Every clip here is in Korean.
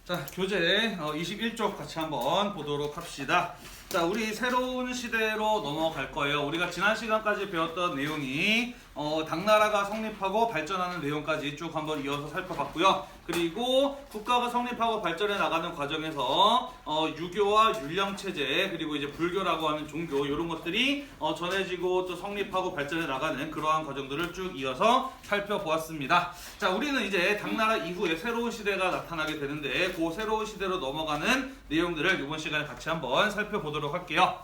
자, 교재 21쪽 같이 한번 보도록 합시다. 자, 우리 새로운 시대로 넘어갈 거예요. 우리가 지난 시간까지 배웠던 내용이 당나라가 성립하고 발전하는 내용까지 쭉 한번 이어서 살펴봤고요. 그리고 국가가 성립하고 발전해 나가는 과정에서 유교와 율령체제 그리고 이제 불교라고 하는 종교 이런 것들이 전해지고 또 성립하고 발전해 나가는 그러한 과정들을 쭉 이어서 살펴보았습니다. 자, 우리는 이제 당나라 이후에 새로운 시대가 나타나게 되는데 그 새로운 시대로 넘어가는 내용들을 이번 시간에 같이 한번 살펴보도록 할게요.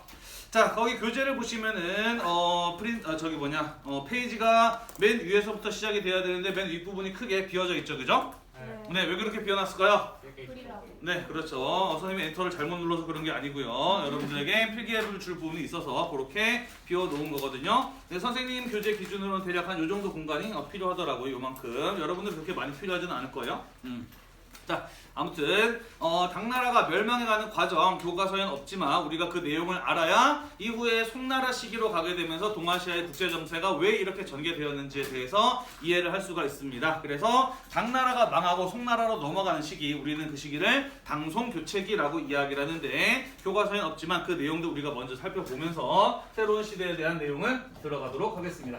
자, 거기 교재를 보시면은 페이지가 맨 위에서부터 시작이 돼야 되는데 맨 윗부분이 크게 비어져 있죠, 그죠? 네, 왜 그렇게 비워놨을까요? 네, 그렇죠. 선생님이 엔터를 잘못 눌러서 그런 게 아니고요. 여러분들에게 필기해볼 줄 부분이 있어서 그렇게 비워놓은 거거든요. 네, 선생님 교재 기준으로는 대략 한 요 정도 공간이 필요하더라고요. 요만큼. 여러분들 그렇게 많이 필요하지는 않을 거예요. 자, 아무튼 당나라가 멸망해가는 과정 교과서에는 없지만 우리가 그 내용을 알아야 이후에 송나라 시기로 가게 되면서 동아시아의 국제정세가 왜 이렇게 전개되었는지에 대해서 이해를 할 수가 있습니다. 그래서 당나라가 망하고 송나라로 넘어가는 시기, 우리는 그 시기를 당송교체기라고 이야기를 하는데 교과서에는 없지만 그 내용도 우리가 먼저 살펴보면서 새로운 시대에 대한 내용을 들어가도록 하겠습니다.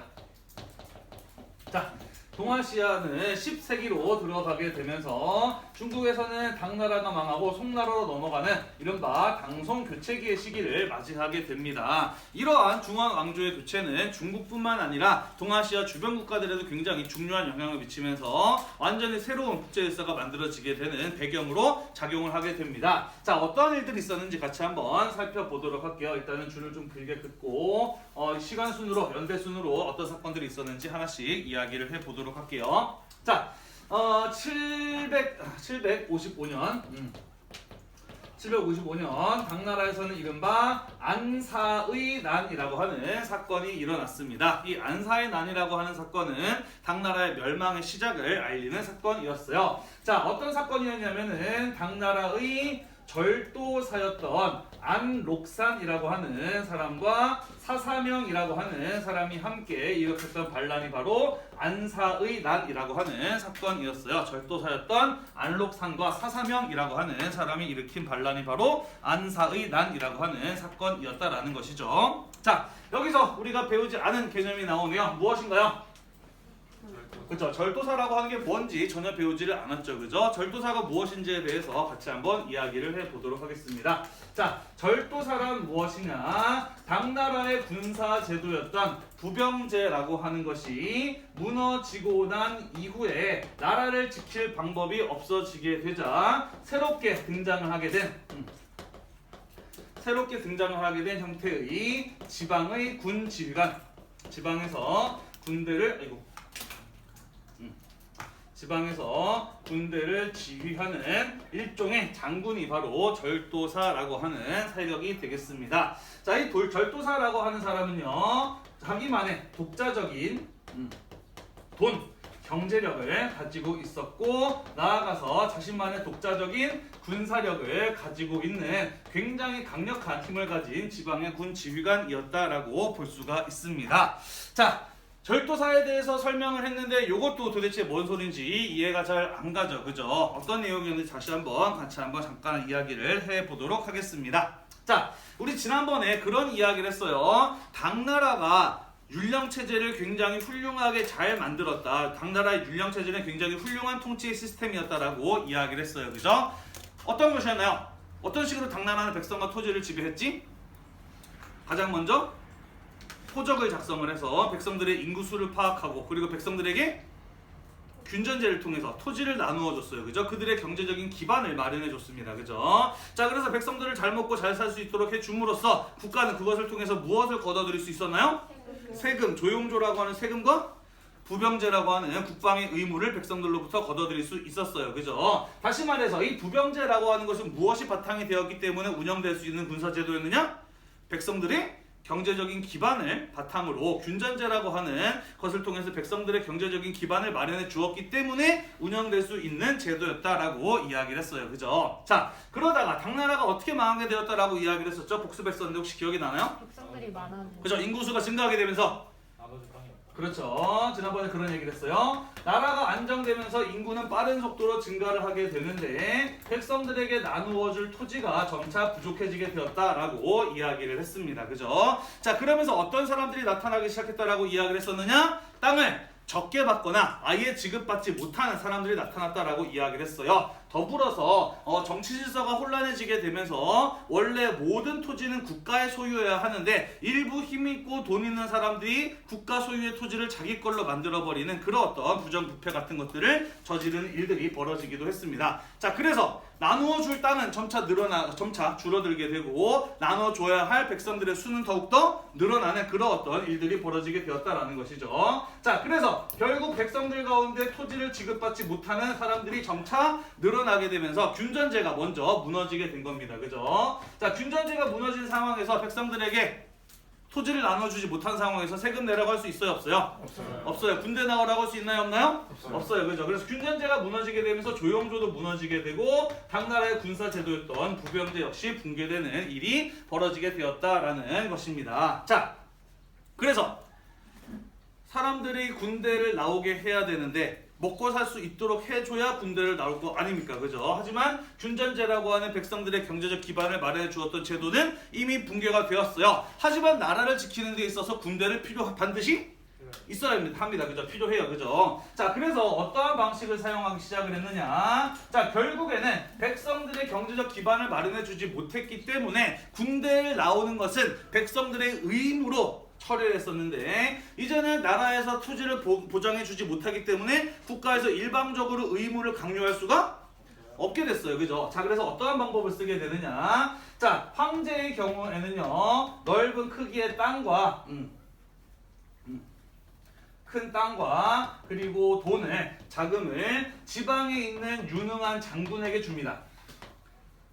자, 동아시아는 10세기로 들어가게 되면서 중국에서는 당나라가 망하고 송나라로 넘어가는 이른바 당송교체기의 시기를 맞이하게 됩니다. 이러한 중앙왕조의 교체는 중국뿐만 아니라 동아시아 주변 국가들에도 굉장히 중요한 영향을 미치면서 완전히 새로운 국제질서가 만들어지게 되는 배경으로 작용을 하게 됩니다. 자, 어떠한 일들이 있었는지 같이 한번 살펴보도록 할게요. 일단은 줄을 좀 길게 긋고 시간 순으로, 연대 순으로 어떤 사건들이 있었는지 하나씩 이야기를 해보도록 할게요. 자, 755년 755년 당나라에서는 이른바 안사의 난이라고 하는 사건이 일어났습니다. 이 안사의 난이라고 하는 사건은 당나라의 멸망의 시작을 알리는 사건이었어요. 자, 어떤 사건이었냐면은 당나라의 절도사였던 안록산이라고 하는 사람과 사사명이라고 하는 사람이 함께 일으켰던 반란이 바로 안사의 난이라고 하는 사건이었어요. 절도사였던 안록산과 사사명이라고 하는 사람이 일으킨 반란이 바로 안사의 난이라고 하는 사건이었다라는 것이죠. 자, 여기서 우리가 배우지 않은 개념이 나오네요. 무엇인가요? 그렇죠. 절도사라고 하는 게 뭔지 전혀 배우지를 않았죠. 그죠? 절도사가 무엇인지에 대해서 같이 한번 이야기를 해보도록 하겠습니다. 자, 절도사란 무엇이냐? 당나라의 군사 제도였던 부병제라고 하는 것이 무너지고 난 이후에 나라를 지킬 방법이 없어지게 되자 새롭게 등장을 하게 된 형태의 지방의 군 지휘관, 지방에서 군대를 지휘하는 일종의 장군이 바로 절도사라고 하는 세력이 되겠습니다. 자, 이 절도사라고 하는 사람은요, 자기만의 독자적인 경제력을 가지고 있었고, 나아가서 자신만의 독자적인 군사력을 가지고 있는 굉장히 강력한 힘을 가진 지방의 군 지휘관이었다라고 볼 수가 있습니다. 자, 절도사에 대해서 설명을 했는데 이것도 도대체 뭔 소린지 이해가 잘 안 가죠. 그죠? 어떤 내용이었는지 같이 한번 잠깐 이야기를 해보도록 하겠습니다. 자, 우리 지난번에 그런 이야기를 했어요. 당나라가 율령체제를 굉장히 훌륭하게 잘 만들었다. 당나라의 율령체제는 굉장히 훌륭한 통치 시스템이었다라고 이야기를 했어요. 그죠? 어떤 것이었나요? 어떤 식으로 당나라는 백성과 토지를 지배했지? 가장 먼저 토적을 작성을 해서 백성들의 인구수를 파악하고 그리고 백성들에게 균전제를 통해서 토지를 나누어 줬어요. 그죠? 그들의 경제적인 기반을 마련해 줬습니다. 그죠? 자, 그래서 백성들을 잘 먹고 잘 살 수 있도록 해 줌으로써 국가는 그것을 통해서 무엇을 거둬들일 수 있었나요? 세금, 조용조라고 하는 세금과 부병제라고 하는 국방의 의무를 백성들로부터 거둬들일 수 있었어요. 그죠? 다시 말해서 이 부병제라고 하는 것은 무엇이 바탕이 되었기 때문에 운영될 수 있는 군사제도였느냐? 백성들이 경제적인 기반을 바탕으로 균전제라고 하는 것을 통해서 백성들의 경제적인 기반을 마련해 주었기 때문에 운영될 수 있는 제도였다라고 이야기를 했어요. 그죠? 자, 그러다가 당나라가 어떻게 망하게 되었다라고 이야기를 했었죠? 복습했었는데 혹시 기억이 나나요? 백성들이 많아지고 그죠? 인구수가 증가하게 되면서 그렇죠. 지난번에 그런 얘기를 했어요. 나라가 확장되면서 인구는 빠른 속도로 증가를 하게 되는데 백성들에게 나누어줄 토지가 점차 부족해지게 되었다라고 이야기를 했습니다. 그죠? 자, 그러면서 어떤 사람들이 나타나기 시작했다라고 이야기를 했었느냐? 땅을 적게 받거나 아예 지급받지 못하는 사람들이 나타났다라고 이야기를 했어요. 더불어서 정치 질서가 혼란해지게 되면서 원래 모든 토지는 국가의 소유여야 하는데 일부 힘있고 돈 있는 사람들이 국가 소유의 토지를 자기 걸로 만들어버리는 그런 어떤 부정부패 같은 것들을 저지르는 일들이 벌어지기도 했습니다. 자, 그래서 나누어줄 땅은 점차 줄어들게 되고 나눠줘야 할 백성들의 수는 더욱더 늘어나는 그런 어떤 일들이 벌어지게 되었다라는 것이죠. 자, 그래서 결국 백성들 가운데 토지를 지급받지 못하는 사람들이 점차 늘어나게 되면서 균전제가 먼저 무너지게 된 겁니다. 그죠? 자, 균전제가 무너진 상황에서 백성들에게 토지를 나눠주지 못한 상황에서 세금 내라고 할 수 있어요? 없어요? 없어요. 군대 나오라고 할 수 있나요? 없나요? 없어요. 그죠? 그래서 균전제가 무너지게 되면서 조영조도 무너지게 되고 당나라의 군사제도였던 부병제 역시 붕괴되는 일이 벌어지게 되었다라는 것입니다. 자, 그래서 사람들이 군대를 나오게 해야 되는데 먹고 살 수 있도록 해줘야 군대를 나올 거 아닙니까? 그죠? 하지만 균전제라고 하는 백성들의 경제적 기반을 마련해 주었던 제도는 이미 붕괴가 되었어요. 하지만 나라를 지키는 데 있어서 군대를 반드시 있어야 합니다. 그죠? 필요해요. 그죠? 자, 그래서 어떠한 방식을 사용하기 시작을 했느냐? 자, 결국에는 백성들의 경제적 기반을 마련해 주지 못했기 때문에 군대를 나오는 것은 백성들의 의무로 처리를 했었는데 이제는 나라에서 토지를 보장해주지 못하기 때문에 국가에서 일방적으로 의무를 강요할 수가 없게 됐어요. 그죠? 자, 그래서 어떠한 방법을 쓰게 되느냐? 자, 황제의 경우에는요, 넓은 크기의 땅과 큰 땅과 그리고 자금을 지방에 있는 유능한 장군에게 줍니다.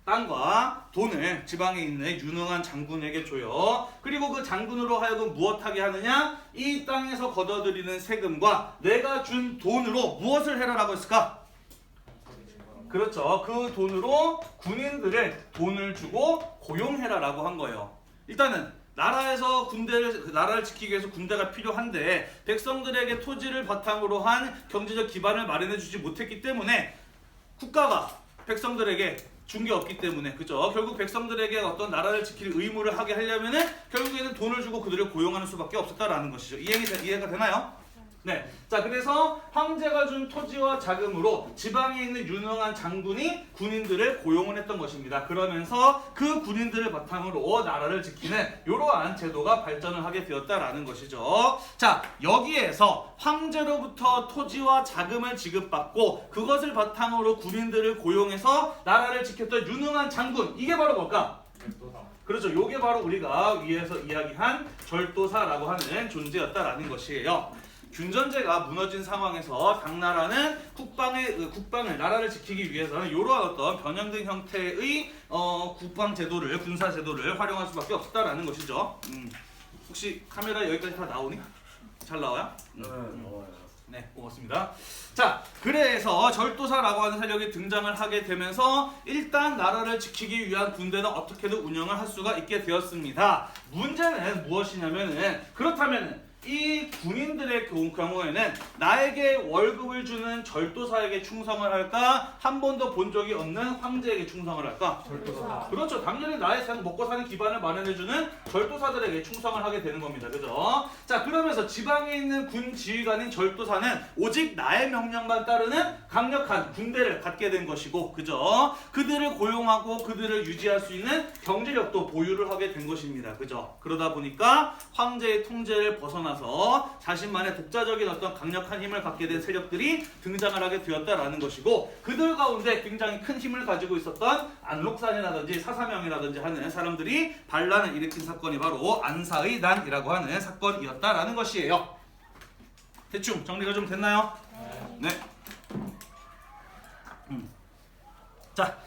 땅과 돈을 지방에 있는 유능한 장군에게 줘요. 그리고 그 장군으로 하여금 무엇하게 하느냐? 이 땅에서 걷어들이는 세금과 내가 준 돈으로 무엇을 해라라고 했을까? 그렇죠. 그 돈으로 군인들을 돈을 주고 고용해라라고 한 거예요. 일단은 나라에서 나라를 지키기 위해서 군대가 필요한데 백성들에게 토지를 바탕으로 한 경제적 기반을 마련해 주지 못했기 때문에 국가가 백성들에게 준 게 없기 때문에, 그죠? 결국 백성들에게 어떤 나라를 지킬 의무를 하게 하려면은 결국에는 돈을 주고 그들을 고용하는 수밖에 없었다라는 것이죠. 이해가 되나요? 네. 자, 그래서 황제가 준 토지와 자금으로 지방에 있는 유능한 장군이 군인들을 고용을 했던 것입니다. 그러면서 그 군인들을 바탕으로 나라를 지키는 이러한 제도가 발전을 하게 되었다라는 것이죠. 자, 여기에서 황제로부터 토지와 자금을 지급받고 그것을 바탕으로 군인들을 고용해서 나라를 지켰던 유능한 장군, 이게 바로 뭘까? 그렇죠. 요게 바로 우리가 위에서 이야기한 절도사라고 하는 존재였다라는 것이에요. 균전제가 무너진 상황에서 당나라는 국방을 나라를 지키기 위해서는 이러한 어떤 변형된 형태의 국방 제도를, 군사 제도를 활용할 수밖에 없었다라는 것이죠. 혹시 카메라 여기까지 다 나오니? 잘 나와요? 네, 고맙습니다. 자, 그래서 절도사라고 하는 세력이 등장을 하게 되면서 일단 나라를 지키기 위한 군대는 어떻게든 운영을 할 수가 있게 되었습니다. 문제는 무엇이냐면은, 그렇다면은 이 군인들의 경우에는 나에게 월급을 주는 절도사에게 충성을 할까? 한 번도 본 적이 없는 황제에게 충성을 할까? 절도사. 그렇죠. 당연히 나의 먹고 사는 기반을 마련해주는 절도사들에게 충성을 하게 되는 겁니다. 그죠? 자, 그러면서 지방에 있는 군 지휘관인 절도사는 오직 나의 명령만 따르는 강력한 군대를 갖게 된 것이고, 그죠? 그들을 고용하고 그들을 유지할 수 있는 경제력도 보유를 하게 된 것입니다. 그죠? 그러다 보니까 황제의 통제를 벗어나서 자신만의 독자적인 어떤 강력한 힘을 갖게 된 세력들이 등장을 하게 되었다라는 것이고, 그들 가운데 굉장히 큰 힘을 가지고 있었던 안록산이라든지 사사명이라든지 하는 사람들이 반란을 일으킨 사건이 바로 안사의 난이라고 하는 사건이었다라는 것이에요. 대충 정리가 좀 됐나요? 네. 자,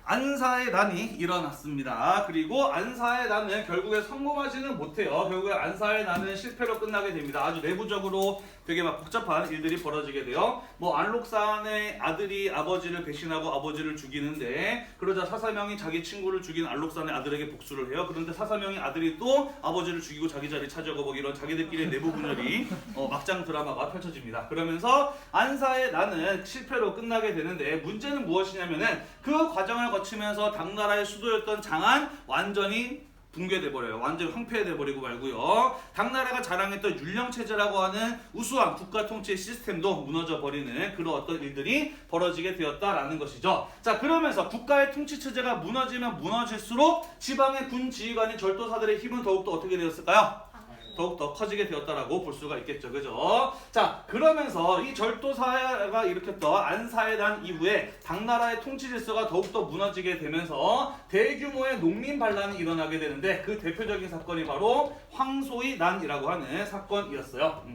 안사의 난이 일어났습니다. 그리고 안사의 난은 결국에 성공하지는 못해요. 결국에 안사의 난은 실패로 끝나게 됩니다. 아주 내부적으로 되게 막 복잡한 일들이 벌어지게 돼요. 뭐 안록산의 아들이 아버지를 배신하고 아버지를 죽이는데 그러자 사사명이 자기 친구를 죽인 안록산의 아들에게 복수를 해요. 그런데 사사명의 아들이 또 아버지를 죽이고 자기 자리 차지하고 뭐 이런 자기들끼리의 내부 분열이 막장 드라마가 펼쳐집니다. 그러면서 안사의 난은 실패로 끝나게 되는데 문제는 무엇이냐면은 그 과정을 거치면서 당나라의 수도였던 장안 완전히 붕괴돼 버려요. 완전히 황폐돼 버리고 말고요. 당나라가 자랑했던 율령체제라고 하는 우수한 국가 통치 시스템도 무너져 버리는 그런 어떤 일들이 벌어지게 되었다라는 것이죠. 자, 그러면서 국가의 통치 체제가 무너지면 무너질수록 지방의 군 지휘관인 절도사들의 힘은 더욱더 어떻게 되었을까요? 더욱더 커지게 되었다라고 볼 수가 있겠죠. 그죠? 자, 그러면서 이 절도사가 일으켰던 안사의 난 이후에 당나라의 통치 질서가 더욱더 무너지게 되면서 대규모의 농민 반란이 일어나게 되는데 그 대표적인 사건이 바로 황소의 난이라고 하는 사건이었어요.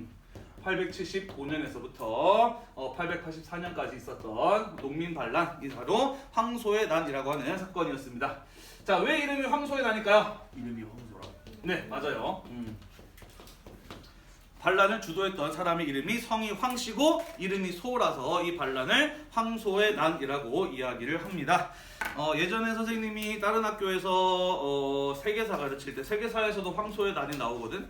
875년에서부터 884년까지 있었던 농민 반란이 바로 황소의 난이라고 하는 사건이었습니다. 자, 왜 이름이 황소의 난일까요? 이름이 황소라. 네, 맞아요. 반란을 주도했던 사람의 이름이 성이 황씨고 이름이 소라서 이 반란을 황소의 난이라고 이야기를 합니다. 예전에 선생님이 다른 학교에서 세계사 가르칠 때 세계사에서도 황소의 난이 나오거든.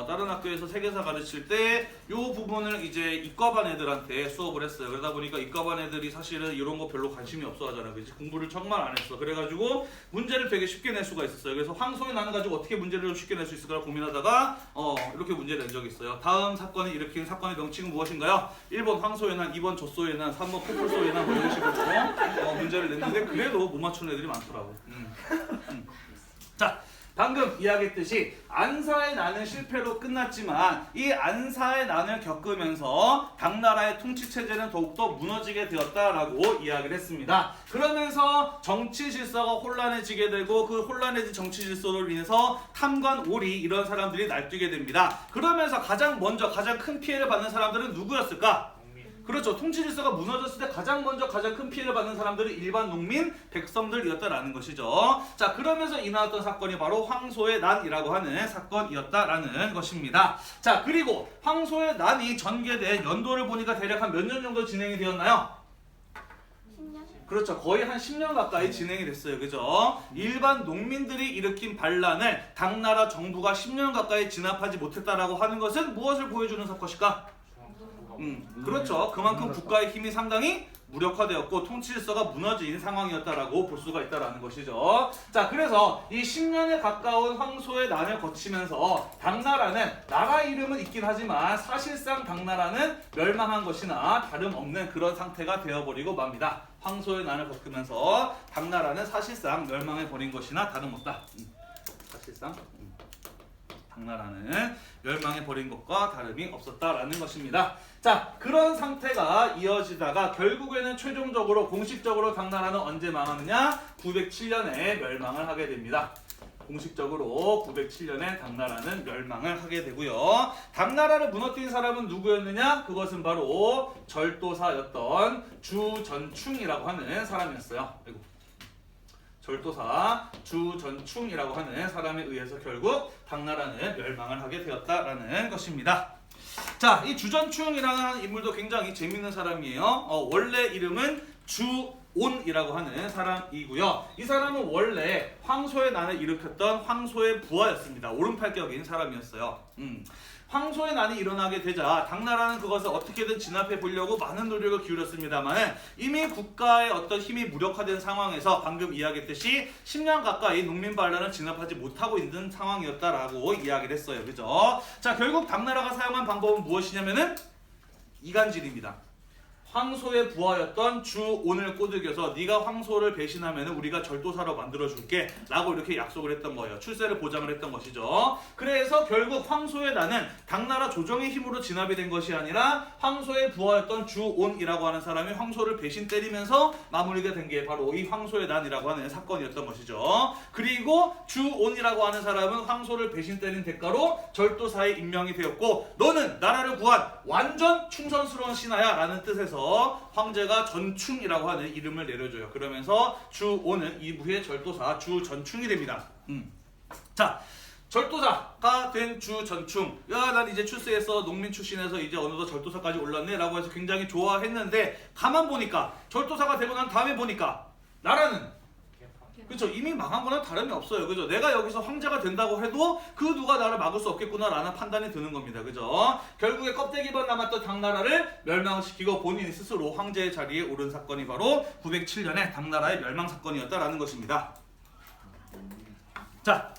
다른 학교에서 세계사 가르칠 때 이 부분을 이제 이과반 애들한테 수업을 했어요. 그러다 보니까 이과반 애들이 사실은 이런 거 별로 관심이 없어 하잖아. 그치? 공부를 정말 안 했어. 그래가지고 문제를 되게 쉽게 낼 수가 있었어요. 그래서 황소의 난을 가지고 어떻게 문제를 쉽게 낼 수 있을까 고민하다가 이렇게 문제를 낸 적이 있어요. 다음 사건을 일으킨 사건의 명칭은 무엇인가요? 1번 황소의 난, 2번 젖소의 난, 3번 코뿔소의 난 이런 식으로 문제를 냈는데 그래도 못 맞추는 애들이 많더라고. 자, 방금 이야기했듯이 안사의 난은 실패로 끝났지만 이 안사의 난을 겪으면서 당나라의 통치체제는 더욱더 무너지게 되었다라고 이야기를 했습니다. 그러면서 정치 질서가 혼란해지게 되고 그 혼란해진 정치 질서로 인해서 탐관, 오리 이런 사람들이 날뛰게 됩니다. 그러면서 가장 큰 피해를 받는 사람들은 누구였을까? 그렇죠. 통치 질서가 무너졌을 때 가장 큰 피해를 받는 사람들은 일반 농민, 백성들이었다라는 것이죠. 자, 그러면서 일어났던 사건이 바로 황소의 난이라고 하는 사건이었다라는 것입니다. 자, 그리고 황소의 난이 전개된 연도를 보니까 대략 한 몇 년 정도 진행이 되었나요? 10년? 그렇죠. 거의 한 10년 가까이 진행이 됐어요. 그죠? 일반 농민들이 일으킨 반란을 당나라 정부가 10년 가까이 진압하지 못했다라고 하는 것은 무엇을 보여주는 것일까? 그렇죠. 그만큼 국가의 힘이 상당히 무력화되었고 통치 질서가 무너진 상황이었다라고 볼 수가 있다라는 것이죠. 자, 그래서 이 10년에 가까운 황소의 난을 거치면서 당나라는 나라 이름은 있긴 하지만 사실상 당나라는 멸망한 것이나 다름없는 그런 상태가 되어버리고 맙니다. 황소의 난을 겪으면서 당나라는 사실상 멸망해버린 것이나 다름없다. 사실상 당나라는 멸망해버린 것과 다름이 없었다라는 것입니다. 자, 그런 상태가 이어지다가 결국에는 최종적으로 공식적으로 당나라는 언제 망하느냐? 907년에 멸망을 하게 됩니다. 공식적으로 907년에 당나라는 멸망을 하게 되고요. 당나라를 무너뜨린 사람은 누구였느냐? 그것은 바로 절도사였던 주전충이라고 하는 사람이었어요. 절도사 주전충이라고 하는 사람에 의해서 결국 당나라는 멸망을 하게 되었다라는 것입니다. 자, 이 주전충이라는 인물도 굉장히 재밌는 사람이에요. 원래 이름은 주온이라고 하는 사람이고요. 이 사람은 원래 황소의 난을 일으켰던 황소의 부하였습니다. 오른팔격인 사람이었어요. 황소의 난이 일어나게 되자 당나라는 그것을 어떻게든 진압해 보려고 많은 노력을 기울였습니다만 이미 국가의 어떤 힘이 무력화된 상황에서 방금 이야기했듯이 10년 가까이 농민 반란을 진압하지 못하고 있는 상황이었다라고 이야기를 했어요. 그죠? 자, 결국 당나라가 사용한 방법은 무엇이냐면은 이간질입니다. 황소의 부하였던 주온을 꼬드겨서 네가 황소를 배신하면 우리가 절도사로 만들어줄게 라고 이렇게 약속을 했던 거예요. 출세를 보장을 했던 것이죠. 그래서 결국 황소의 난은 당나라 조정의 힘으로 진압이 된 것이 아니라 황소의 부하였던 주온이라고 하는 사람이 황소를 배신 때리면서 마무리가 된 게 바로 이 황소의 난이라고 하는 사건이었던 것이죠. 그리고 주온이라고 하는 사람은 황소를 배신 때린 대가로 절도사에 임명이 되었고 너는 나라를 구한 완전 충성스러운 신하야 라는 뜻에서 그래서 황제가 전충이라고 하는 이름을 내려줘요. 그러면서 주5는 이후의 절도사 주전충이 됩니다. 자, 절도사가 된 주전충. 야, 난 이제 출세해서 농민 출신에서 이제 어느덧 절도사까지 올랐네 라고 해서 굉장히 좋아했는데 가만 보니까 절도사가 되고 난 다음에 보니까 나라는 그렇죠. 이미 망한 거나 다름이 없어요. 그죠? 내가 여기서 황제가 된다고 해도 그 누가 나를 막을 수 없겠구나라는 판단이 드는 겁니다. 그죠? 결국에 껍데기만 남았던 당나라를 멸망시키고 본인 스스로 황제의 자리에 오른 사건이 바로 907년의 당나라의 멸망 사건이었다라는 것입니다. 자,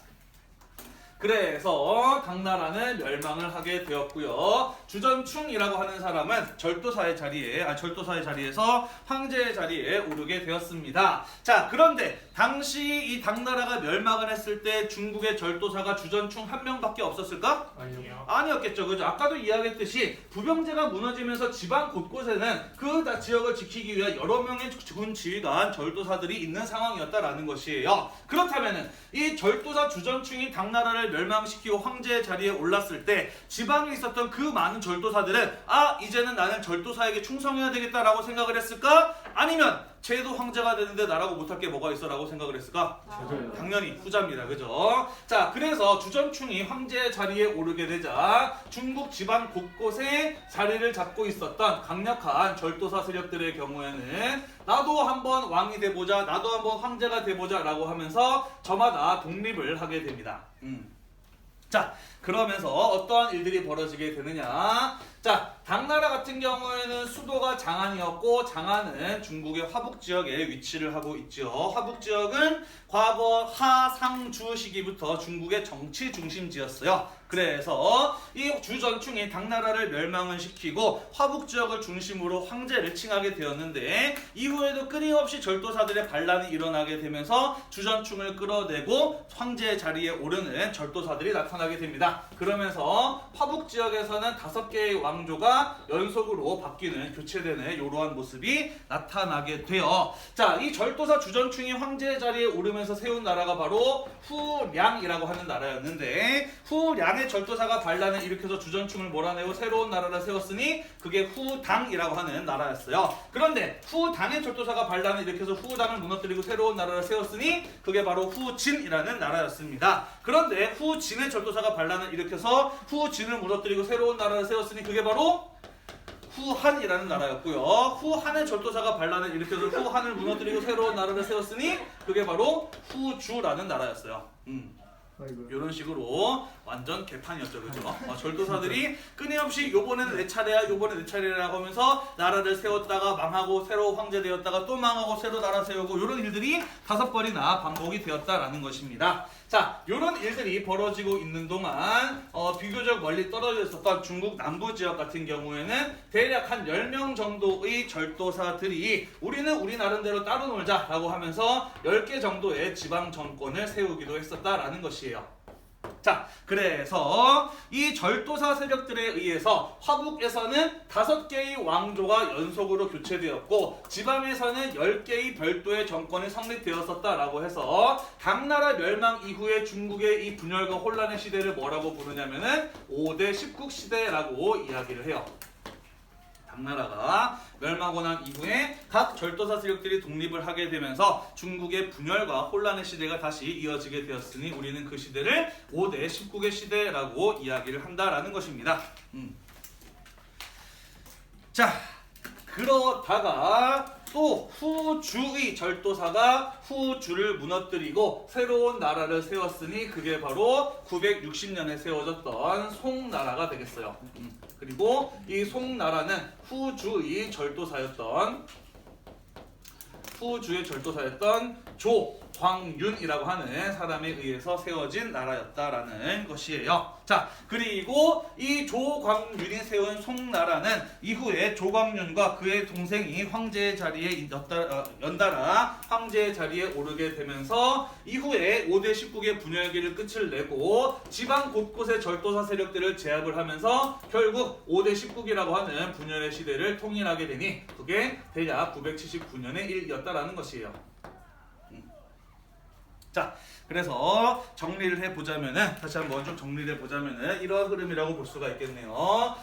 그래서 당나라는 멸망을 하게 되었고요. 주전충이라고 하는 사람은 절도사의 자리에서 황제의 자리에 오르게 되었습니다. 자, 그런데 당시 이 당나라가 멸망을 했을 때 중국의 절도사가 주전충 한 명밖에 없었을까? 아니요. 아니었겠죠. 그죠? 아까도 이야기했듯이 부병제가 무너지면서 지방 곳곳에는 그 지역을 지키기 위해 여러 명의 군 지휘관 절도사들이 있는 상황이었다라는 것이에요. 그렇다면은 이 절도사 주전충이 당나라를 멸망시키고 황제의 자리에 올랐을 때 지방에 있었던 그 많은 절도사들은 이제는 나는 절도사에게 충성해야 되겠다라고 생각을 했을까? 아니면 쟤도 황제가 되는데 나라고 못할 게 뭐가 있어 라고 생각을 했을까? 저도요. 당연히 후자입니다. 그죠? 자, 그래서 주전충이 황제의 자리에 오르게 되자 중국 지방 곳곳에 자리를 잡고 있었던 강력한 절도사 세력들의 경우에는 나도 한번 왕이 돼보자, 나도 한번 황제가 돼보자 라고 하면서 저마다 독립을 하게 됩니다. 자, 그러면서 어떠한 일들이 벌어지게 되느냐? 자, 당나라 같은 경우에는 수도가 장안이었고 장안은 중국의 화북 지역에 위치를 하고 있죠. 화북 지역은 과거 하상주 시기부터 중국의 정치 중심지였어요. 그래서 이 주전충이 당나라를 멸망을 시키고 화북 지역을 중심으로 황제를 칭하게 되었는데 이후에도 끊임없이 절도사들의 반란이 일어나게 되면서 주전충을 끌어내고 황제의 자리에 오르는 절도사들이 나타나게 됩니다. 그러면서 화북 지역에서는 5개의 왕조가 연속으로 바뀌는 교체되는 이러한 모습이 나타나게 돼요. 자, 이 절도사 주전충이 황제의 자리에 오르면서 세운 나라가 바로 후량이라고 하는 나라였는데 후량의 절도사가 반란을 일으켜서 주전충을 몰아내고 새로운 나라를 세웠으니 그게 후당이라고 하는 나라였어요. 그런데 후당의 절도사가 반란을 일으켜서 후당을 무너뜨리고 새로운 나라를 세웠으니 그게 바로 후진이라는 나라였습니다. 그런데 후진의 절도사가 반란을 일으켜서 후진을 무너뜨리고 새로운 나라를 세웠으니 그게 바로 후한이라는 나라였고요. 후한의 절도사가 반란을 일으켜서 후한을 무너뜨리고 새로운 나라를 세웠으니 그게 바로 후주라는 나라였어요. 이런 식으로 완전 개판이었죠. 그죠? 절도사들이 끊임없이 요번에는 내 차례야 요번에 내 차례라고 하면서 나라를 세웠다가 망하고 새로 황제 되었다가 또 망하고 새로 나라 세우고 이런 일들이 5번이나 반복이 되었다라는 것입니다. 자, 이런 일들이 벌어지고 있는 동안 비교적 멀리 떨어져 있었던 중국 남부 지역 같은 경우에는 대략 한 10명 정도의 절도사들이 우리는 우리 나름대로 따로 놀자라고 하면서 10개 정도의 지방 정권을 세우기도 했었다라는 것이에요. 자, 그래서 이 절도사 세력들에 의해서 화북에서는 5개의 왕조가 연속으로 교체되었고 지방에서는 10개의 별도의 정권이 성립되었었다라고 해서 당나라 멸망 이후에 중국의 이 분열과 혼란의 시대를 뭐라고 부르냐면은 5대 19 시대라고 이야기를 해요. 당나라가 멸망하고 난 이후에 각 절도사 세력들이 독립을 하게 되면서 중국의 분열과 혼란의 시대가 다시 이어지게 되었으니 우리는 그 시대를 5대 19개 시대라고 이야기를 한다라는 것입니다. 자, 그러다가 또 후주의 절도사가 후주를 무너뜨리고 새로운 나라를 세웠으니 그게 바로 960년에 세워졌던 송나라가 되겠어요. 그리고 이 송나라는 후주의 절도사였던 조광윤이라고 하는 사람에 의해서 세워진 나라였다라는 것이에요. 자, 그리고 이 조광윤이 세운 송나라는 이후에 조광윤과 그의 동생이 황제의 자리에 연달아 황제의 자리에 오르게 되면서 이후에 5대 19개 분열기를 끝을 내고 지방 곳곳의 절도사 세력들을 제압을 하면서 결국 5대 19기라고 하는 분열의 시대를 통일하게 되니 그게 대략 979년의 일이었다라는 것이에요. 자, 그래서 정리를 해보자면은 다시 한번 좀 정리를 해보자면은 이러한 흐름이라고 볼 수가 있겠네요.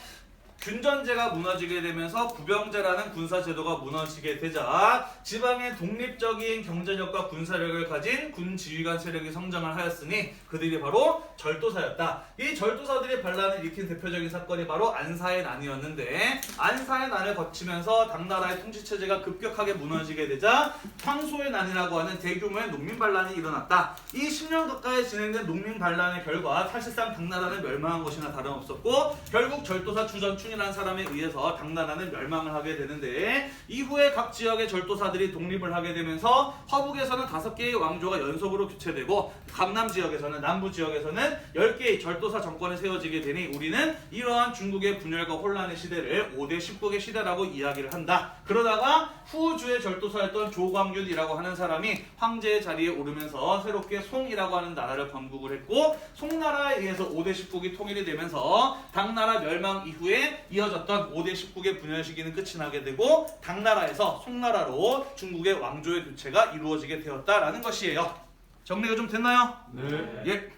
균전제가 무너지게 되면서 부병제라는 군사제도가 무너지게 되자 지방의 독립적인 경제력과 군사력을 가진 군지휘관 세력이 성장을 하였으니 그들이 바로 절도사였다. 이 절도사들이 반란을 일으킨 대표적인 사건이 바로 안사의 난이었는데 안사의 난을 거치면서 당나라의 통치체제가 급격하게 무너지게 되자 황소의 난이라고 하는 대규모의 농민 반란이 일어났다. 이 10년 가까이 진행된 농민 반란의 결과 사실상 당나라는 멸망한 것이나 다름없었고 결국 절도사 주전춘이라는 사람에 의해서 당나라는 멸망을 하게 되는데 이후에 각 지역의 절도사들이 독립을 하게 되면서 화북에서는 5개의 왕조가 연속으로 교체되고 강남 지역에서는 남부 지역에서는 10개의 절도사 정권이 세워지게 되니 우리는 이러한 중국의 분열과 혼란의 시대를 5대 10국의 시대라고 이야기를 한다. 그러다가 후주의 절도사였던 조광윤이라고 하는 사람이 황제의 자리에 오르면서 새롭게 송이라고 하는 나라를 건국을 했고 송나라에 의해서 5대 10국이 통일이 되면서 당나라 멸망 이후에 이어졌던 5대 10국의 분열 시기는 끝이 나게 되고 당나라에서 송나라로 중국의 왕조의 교체가 이루어지게 되었다라는 것이에요. 정리가 좀 됐나요? 네. 예.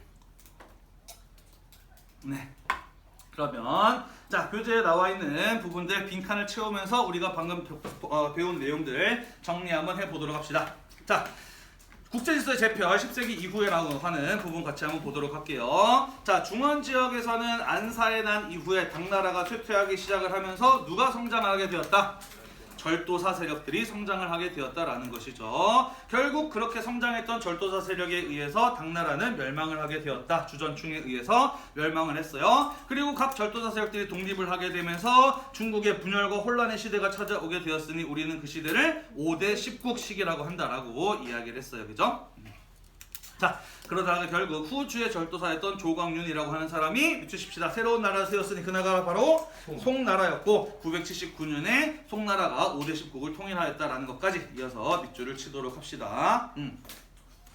네. 그러면 자 교재에 나와 있는 부분들 빈칸을 채우면서 우리가 방금 배운 내용들 정리 한번 해보도록 합시다. 자 국제질서의 재편 10세기 이후에라고 하는 부분 같이 한번 보도록 할게요. 자 중원 지역에서는 안사의 난 이후에 당나라가 쇠퇴하기 시작을 하면서 누가 성장하게 되었다? 절도사 세력들이 성장을 하게 되었다라는 것이죠. 결국 그렇게 성장했던 절도사 세력에 의해서 당나라는 멸망을 하게 되었다. 주전충에 의해서 멸망을 했어요. 그리고 각 절도사 세력들이 독립을 하게 되면서 중국의 분열과 혼란의 시대가 찾아오게 되었으니 우리는 그 시대를 5대 10국 시기라고 한다라고 이야기를 했어요. 그죠? 자 그러다가 결국 후주의 절도사였던 조광윤이라고 하는 사람이 미치십시다. 새로운 나라를 세웠으니 그 나라가 바로 송나라였고 979년에 송나라가 5대 10국을 통일하였다라는 것까지 이어서 밑줄을 치도록 합시다.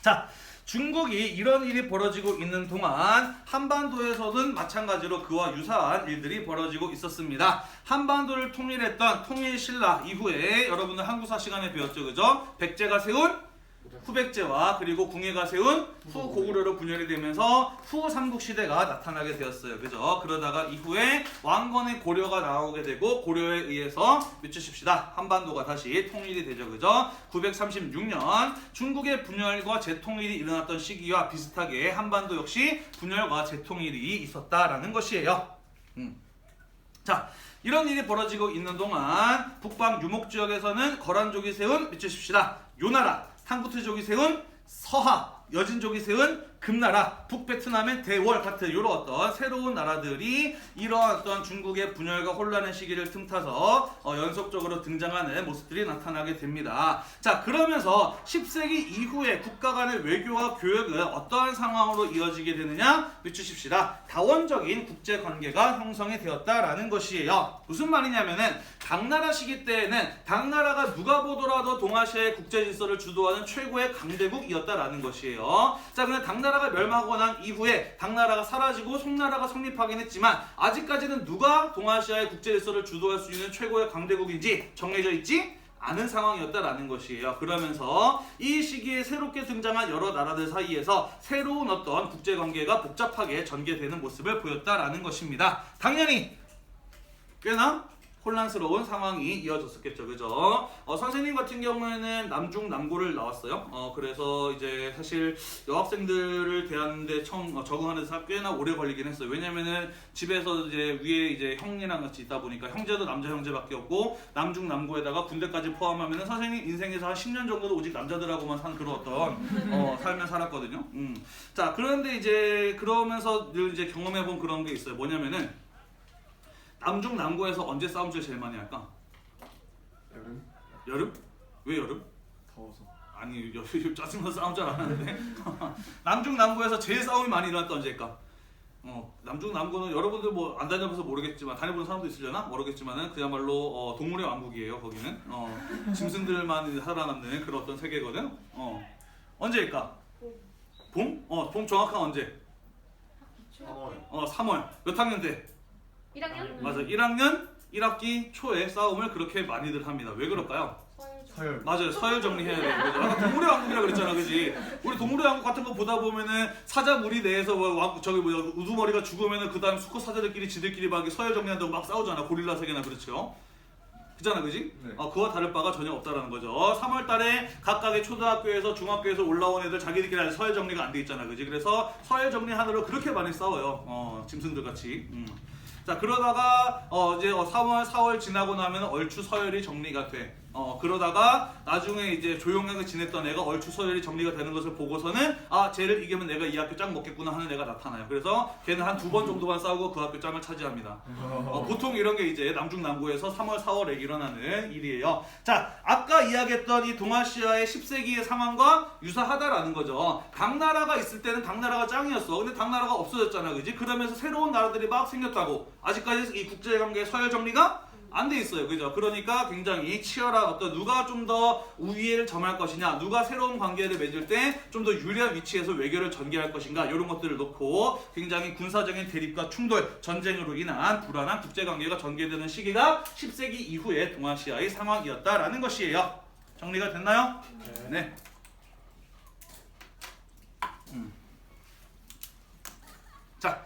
자 중국이 이런 일이 벌어지고 있는 동안 한반도에서는 마찬가지로 그와 유사한 일들이 벌어지고 있었습니다. 한반도를 통일했던 통일신라 이후에 여러분들 한국사 시간에 배웠죠. 그죠? 백제가 세운 후백제와 그리고 궁예가 세운 후고구려로 분열이 되면서 후삼국 시대가 나타나게 되었어요. 그죠? 그러다가 이후에 왕건의 고려가 나오게 되고 고려에 의해서 미치십시다. 한반도가 다시 통일이 되죠. 그죠? 936년 중국의 분열과 재통일이 일어났던 시기와 비슷하게 한반도 역시 분열과 재통일이 있었다라는 것이에요. 자 이런 일이 벌어지고 있는 동안 북방 유목 지역에서는 거란족이 세운 미치십시다. 요나라 탕구트족이 세운 서하, 여진족이 세운 금나라, 북베트남의 대월 같은 이런 어떤 새로운 나라들이 이러한 어떤 중국의 분열과 혼란의 시기를 틈타서 연속적으로 등장하는 모습들이 나타나게 됩니다. 자 그러면서 10세기 이후에 국가 간의 외교와 교역은 어떠한 상황으로 이어지게 되느냐 비추십시다. 다원적인 국제관계가 형성이 되었다라는 것이에요. 무슨 말이냐면은 당나라 시기 때에는 당나라가 누가 보더라도 동아시아의 국제질서를 주도하는 최고의 강대국이었다라는 것이에요. 자 근데 당나라가 멸망하고 난 이후에 당나라가 사라지고 송나라가 성립하긴 했지만 아직까지는 누가 동아시아의 국제질서를 주도할 수 있는 최고의 강대국인지 정해져 있지 않은 상황이었다라는 것이에요. 그러면서 이 시기에 새롭게 등장한 여러 나라들 사이에서 새로운 어떤 국제관계가 복잡하게 전개되는 모습을 보였다라는 것입니다. 당연히 꽤나 혼란스러운 상황이 이어졌었겠죠. 그죠? 선생님 같은 경우에는 남중 남고를 나왔어요. 그래서 이제 사실 여학생들을 대하는데 처음 적응하는 데 꽤나 오래 걸리긴 했어요. 왜냐면은 집에서 이제 위에 이제 형이랑 같이 있다 보니까 형제도 남자 형제밖에 없고 남중 남고에다가 군대까지 포함하면은 선생님 인생에서 한 10년 정도도 오직 남자들하고만 사는 그런 어떤 삶을 살았거든요. 자, 그런데 이제 그러면서 늘 이제 경험해본 그런 게 있어요. 뭐냐면은 남중 남고에서 언제 싸움질 제일 많이 할까? 여름? 여름? 왜 여름? 더워서. 아니 여름 짜증나서 싸움 잘 안 하는데 남중 남고에서 제일 싸움이 많이 일어났던 언제일까? 남중 남고는 여러분들 뭐 안 다녀봐서 모르겠지만 다녀보는 사람도 있으려나? 모르겠지만은 그야말로 동물의 왕국이에요. 거기는 짐승들만 살아남는 그런 어떤 세계거든. 언제일까? 봄? 봄 정확한 언제? 3월. 3월. 몇 학년 때? 1학년? 맞아. 1학년 1학기 초에 싸움을 그렇게 많이들 합니다. 왜 그럴까요? 서열. 맞아요. 서열 정리해야 돼요. 그죠? 아까 동물의 왕국이라 그랬잖아, 그지? 우리 동물의 왕국 같은 거 보다 보면은 사자 무리 내에서 뭐 저기 뭐야 우두머리가 죽으면은 그다음 수컷 사자들끼리 지들끼리 막 서열 정리한다고 막 싸우잖아. 고릴라 세계나 그렇죠? 그잖아, 그지? 네. 그와 다를 바가 전혀 없다라는 거죠. 3월달에 각각의 초등학교에서 중학교에서 올라온 애들 자기들끼리 아직 서열 정리가 안 돼 있잖아, 그지? 그래서 서열 정리하느라 그렇게 많이 싸워요. 짐승들 같이. 자, 그러다가 이제 3월, 4월 지나고 나면 얼추 서열이 정리가 돼. 그러다가 나중에 이제 조용하게 지냈던 애가 얼추 서열이 정리가 되는 것을 보고서는 쟤를 이기면 내가 이 학교 짱 먹겠구나 하는 애가 나타나요. 그래서 걔는 한 2번 정도만 싸우고 그 학교 짱을 차지합니다. 보통 이런 게 이제 남중남고에서 3월, 4월에 일어나는 일이에요. 자, 아까 이야기했던 이 동아시아의 10세기의 상황과 유사하다라는 거죠. 당나라가 있을 때는 당나라가 짱이었어. 근데 당나라가 없어졌잖아, 그지? 그러면서 새로운 나라들이 막 생겼다고. 아직까지 이 국제관계의 서열 정리가 안 돼 있어요. 그죠? 그러니까 굉장히 치열한 누가 좀 더 우위를 점할 것이냐, 누가 새로운 관계를 맺을 때 좀 더 유리한 위치에서 외교를 전개할 것인가, 이런 것들을 놓고 굉장히 군사적인 대립과 충돌, 전쟁으로 인한 불안한 국제관계가 전개되는 시기가 10세기 이후의 동아시아의 상황이었다라는 것이에요. 정리가 됐나요? 네. 자,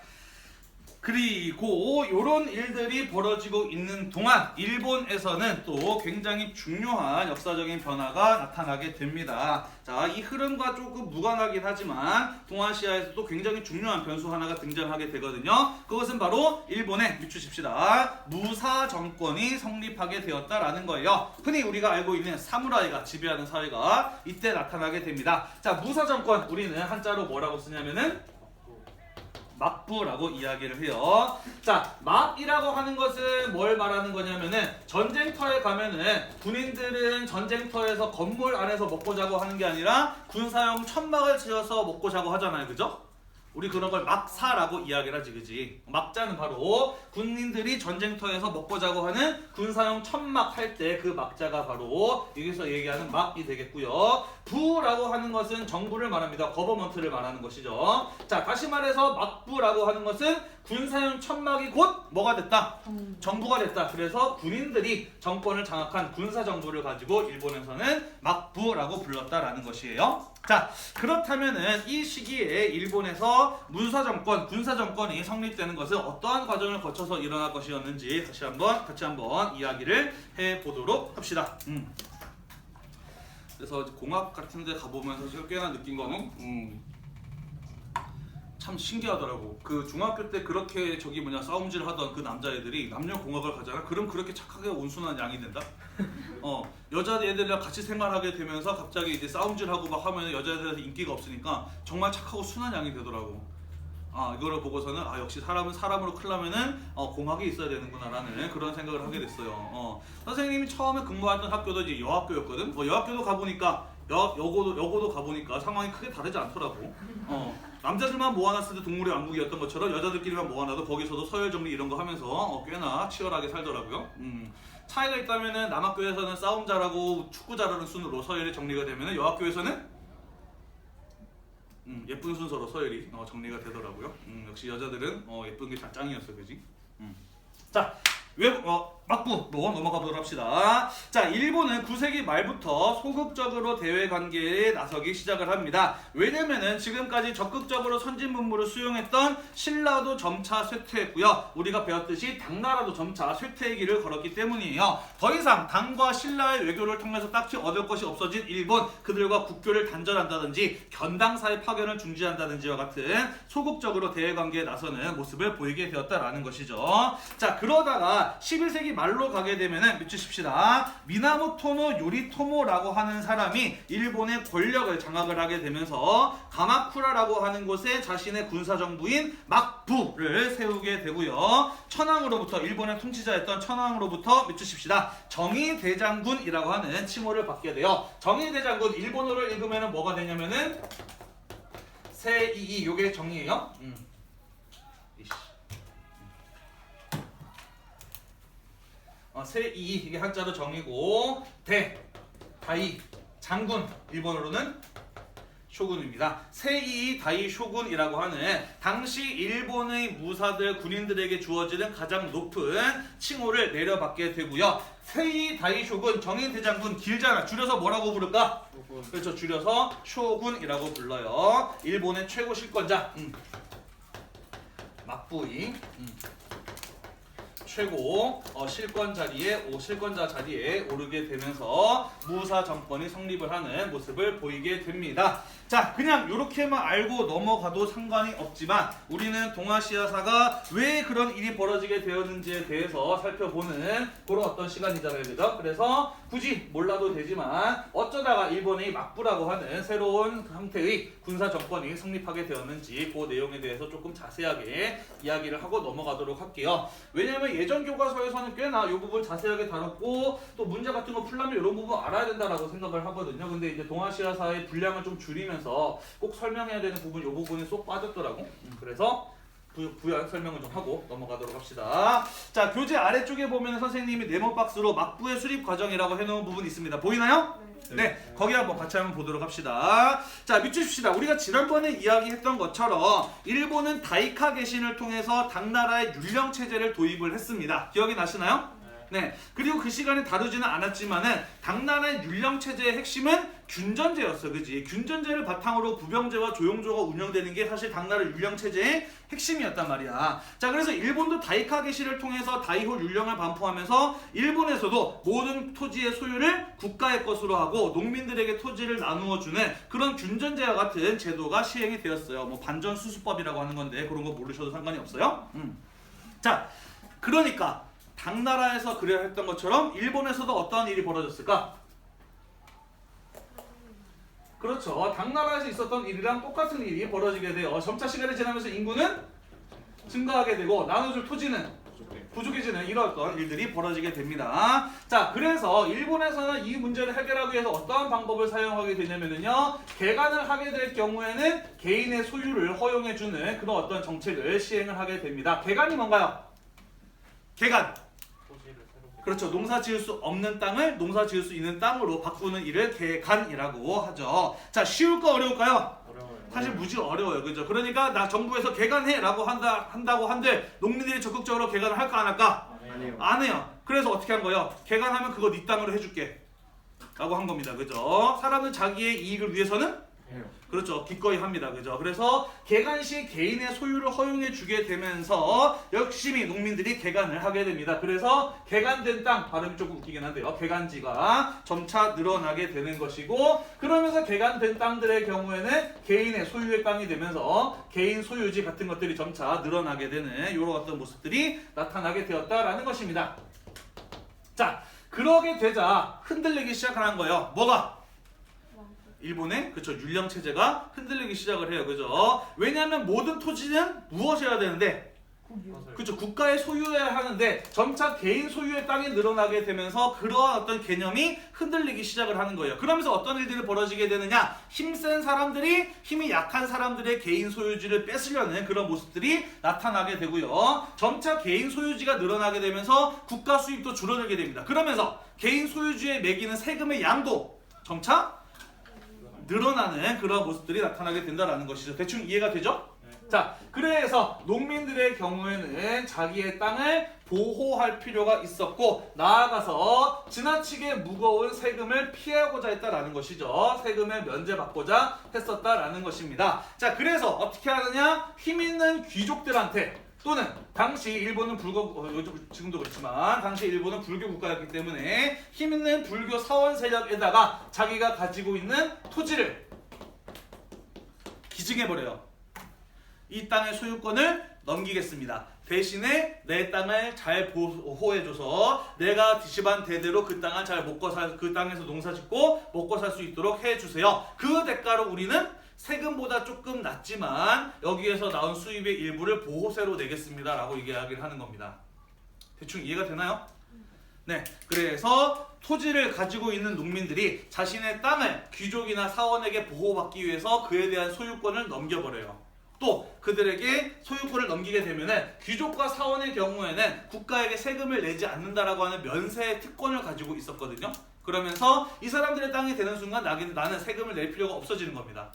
그리고 이런 일들이 벌어지고 있는 동안 일본에서는 또 굉장히 중요한 역사적인 변화가 나타나게 됩니다. 자, 이 흐름과 조금 무관하긴 하지만 동아시아에서도 굉장히 중요한 변수 하나가 등장하게 되거든요. 그것은 바로 일본의 밑주십시다. 무사 정권이 성립하게 되었다라는 거예요. 흔히 우리가 알고 있는 사무라이가 지배하는 사회가 이때 나타나게 됩니다. 자, 무사 정권, 우리는 한자로 뭐라고 쓰냐면은 막부라고 이야기를 해요. 자, 막이라고 하는 것은 뭘 말하는 거냐면은 전쟁터에 가면은 군인들은 전쟁터에서 건물 안에서 먹고 자고 하는 게 아니라 군사용 천막을 지어서 먹고 자고 하잖아요, 그죠? 우리 그런 걸 막사라고 이야기를 하지, 그지? 막자는 바로 군인들이 전쟁터에서 먹고 자고 하는 군사용 천막 할 때 그 막자가 바로 여기서 얘기하는 막이 되겠고요. 부라고 하는 것은 정부를 말합니다. 거버먼트를 말하는 것이죠. 자, 다시 말해서 막부라고 하는 것은 군사용 천막이 곧 뭐가 됐다? 정부가 됐다. 그래서 군인들이 정권을 장악한 군사정부를 가지고 일본에서는 막부라고 불렀다라는 것이에요. 자, 그렇다면은 이 시기에 일본에서 문사정권, 군사정권이 성립되는 것은 어떠한 과정을 거쳐서 일어날 것이었는지 같이 한번 이야기를 해보도록 합시다. 그래서 공학 같은 데 가보면서 제가 꽤나 느낀 거는 참 신기하더라고. 그 중학교 때 그렇게 싸움질 하던 그 남자애들이 남녀 공학을 가잖아. 그럼 그렇게 착하게 온순한 양이 된다. 여자애들이랑 같이 생활하게 되면서 갑자기 이제 싸움질하고 막 하면 여자애들한테 인기가 없으니까 정말 착하고 순한 양이 되더라고. 이거를 보고서는 역시 사람은 사람으로 크려면은 공학이 있어야 되는구나라는 그런 생각을 하게 됐어요. 선생님이 처음에 근무하던 학교도 이제 여학교였거든. 여학교도 가보니까 여고도 가보니까 상황이 크게 다르지 않더라고. 남자들만 모아놨을 때 동물의 왕국이었던 것처럼 여자들끼리만 모아놔도 거기서도 서열 정리 이런 거 하면서 꽤나 치열하게 살더라고요. 차이가 있다면은 남학교에서는 싸움 잘하고 축구 잘하는 순으로 서열이 정리가 되면은 여학교에서는 예쁜 순서로 서열이 정리가 되더라고요. 역시 여자들은 예쁜 게 짱이었어, 그지? 자, 막부로 넘어가 보도록 합시다. 자, 일본은 9세기 말부터 소극적으로 대외 관계에 나서기 시작을 합니다. 왜냐면은 지금까지 적극적으로 선진 문물을 수용했던 신라도 점차 쇠퇴했고요. 우리가 배웠듯이 당나라도 점차 쇠퇴의 길을 걸었기 때문이에요. 더 이상 당과 신라의 외교를 통해서 딱히 얻을 것이 없어진 일본, 그들과 국교를 단절한다든지 견당사의 파견을 중지한다든지와 같은 소극적으로 대외 관계에 나서는 모습을 보이게 되었다라는 것이죠. 자, 그러다가 11세기 말로 가게 되면은 미치십시다. 미나모토노 요리토모라고 하는 사람이 일본의 권력을 장악을 하게 되면서 가마쿠라라고 하는 곳에 자신의 군사정부인 막부를 세우게 되고요. 천황으로부터, 일본의 통치자였던 천황으로부터 미치십시다. 정의대장군이라고 하는 칭호를 받게 돼요. 정의대장군, 일본어를 읽으면은 뭐가 되냐면은 세이이, 요게 정의예요. 세이, 이게 한자로 정이고, 다이, 장군, 일본어로는 쇼군입니다. 세이 다이 쇼군이라고 하는 당시 일본의 무사들 군인들에게 주어지는 가장 높은 칭호를 내려받게 되고요. 세이 다이 쇼군 정인 대장군 길잖아. 줄여서 뭐라고 부를까? 그렇죠. 줄여서 쇼군이라고 불러요. 일본의 최고 실권자. 막부이. 최고 실권자 자리에 오르게 되면서 무사 정권이 성립을 하는 모습을 보이게 됩니다. 자, 그냥 이렇게만 알고 넘어가도 상관이 없지만 우리는 동아시아사가 왜 그런 일이 벌어지게 되었는지에 대해서 살펴보는 그런 어떤 시간이잖아요, 그죠? 그래서 굳이 몰라도 되지만 어쩌다가 일본의 막부라고 하는 새로운 형태의 군사 정권이 성립하게 되었는지 그 내용에 대해서 조금 자세하게 이야기를 하고 넘어가도록 할게요. 왜냐면 예전 교과서에서는 꽤나 이 부분 자세하게 다뤘고 또 문제 같은 거 풀려면 이런 부분 알아야 된다라고 생각을 하거든요. 근데 이제 동아시아사의 분량을 좀 줄이면서 꼭 설명해야 되는 부분 이 부분이 쏙 빠졌더라고. 그래서 부연 설명을 좀 하고 넘어가도록 합시다. 자, 교재 아래쪽에 보면 선생님이 네모 박스로 막부의 수립 과정이라고 해놓은 부분이 있습니다. 보이나요? 네, 거기 한번 같이 한번 보도록 합시다. 자, 밑주십시다. 우리가 지난번에 이야기했던 것처럼 일본은 다이카 개신을 통해서 당나라의 율령 체제를 도입을 했습니다. 기억이 나시나요? 네. 그리고 그 시간에 다루지는 않았지만은 당나라의 율령 체제의 핵심은 균전제였어, 그지? 균전제를 바탕으로 부병제와 조용조가 운영되는 게 사실 당나라 율령 체제의 핵심이었단 말이야. 자, 그래서 일본도 다이카 개시를 통해서 다이호 율령을 반포하면서 일본에서도 모든 토지의 소유를 국가의 것으로 하고 농민들에게 토지를 나누어 주는 그런 균전제와 같은 제도가 시행이 되었어요. 뭐 반전수수법이라고 하는 건데 그런 거 모르셔도 상관이 없어요. 자, 그러니까 당나라에서 그래야 했던 것처럼 일본에서도 어떠한 일이 벌어졌을까? 그렇죠. 당나라에서 있었던 일이랑 똑같은 일이 벌어지게 돼요. 점차 시간이 지나면서 인구는 증가하게 되고 나눠줄 토지는 부족해지는 이런 어떤 일들이 벌어지게 됩니다. 자, 그래서 일본에서는 이 문제를 해결하기 위해서 어떠한 방법을 사용하게 되냐면요, 개간을 하게 될 경우에는 개인의 소유를 허용해주는 그런 어떤 정책을 시행을 하게 됩니다. 개간이 뭔가요? 개간. 그렇죠. 농사 지을 수 없는 땅을 농사 지을 수 있는 땅으로 바꾸는 일을 개간이라고 하죠. 자, 쉬울까 어려울까요? 어려워요. 사실 무지 어려워요. 그죠? 그러니까 나 정부에서 개간해라고 한다고 한들 농민들이 적극적으로 개간을 할까 안 할까? 아니요. 안 해요. 그래서 어떻게 한 거예요? 개간하면 그거 네 땅으로 해줄게 라고 한 겁니다. 그죠? 사람은 자기의 이익을 위해서는 해요. 그렇죠. 기꺼이 합니다. 그죠? 그래서 개간 시 개인의 소유를 허용해 주게 되면서 열심히 농민들이 개간을 하게 됩니다. 그래서 개간된 땅, 발음이 조금 웃기긴 한데요. 개간지가 점차 늘어나게 되는 것이고, 그러면서 개간된 땅들의 경우에는 개인의 소유의 땅이 되면서 개인 소유지 같은 것들이 점차 늘어나게 되는 이런 어떤 모습들이 나타나게 되었다라는 것입니다. 자, 그러게 되자 흔들리기 시작하는 거예요. 뭐가? 일본의 그쵸 율령 체제가 흔들리기 시작을 해요. 그죠? 왜냐하면 모든 토지는 무엇이어야 되는데 그쵸 국가의 소유여야 하는데 점차 개인 소유의 땅이 늘어나게 되면서 그러한 어떤 개념이 흔들리기 시작을 하는 거예요. 그러면서 어떤 일들이 벌어지게 되느냐, 힘센 사람들이 힘이 약한 사람들의 개인 소유지를 뺏으려는 그런 모습들이 나타나게 되고요. 점차 개인 소유지가 늘어나게 되면서 국가 수입도 줄어들게 됩니다. 그러면서 개인 소유주에 매기는 세금의 양도 점차 늘어나는 그런 모습들이 나타나게 된다는 것이죠. 대충 이해가 되죠? 자, 그래서 농민들의 경우에는 자기의 땅을 보호할 필요가 있었고, 나아가서 지나치게 무거운 세금을 피하고자 했다라는 것이죠. 세금을 면제받고자 했었다라는 것입니다. 자, 그래서 어떻게 하느냐? 힘 있는 귀족들한테 또는 당시 일본은 지금도 그렇지만 당시 일본은 불교 국가였기 때문에 힘 있는 불교 사원 세력에다가 자기가 가지고 있는 토지를 기증해버려요. 이 땅의 소유권을 넘기겠습니다. 대신에 내 땅을 잘 보호해줘서 내가 집안 대대로 그 땅을 잘 그 땅에서 농사짓고 먹고 살 수 있도록 해주세요. 그 대가로 우리는 세금보다 조금 낮지만 여기에서 나온 수입의 일부를 보호세로 내겠습니다 라고 이야기를 하는 겁니다. 대충 이해가 되나요? 네, 그래서 토지를 가지고 있는 농민들이 자신의 땅을 귀족이나 사원에게 보호받기 위해서 그에 대한 소유권을 넘겨버려요. 또 그들에게 소유권을 넘기게 되면 귀족과 사원의 경우에는 국가에게 세금을 내지 않는다라고 하는 면세 특권을 가지고 있었거든요. 그러면서 이 사람들의 땅이 되는 순간 나는 세금을 낼 필요가 없어지는 겁니다.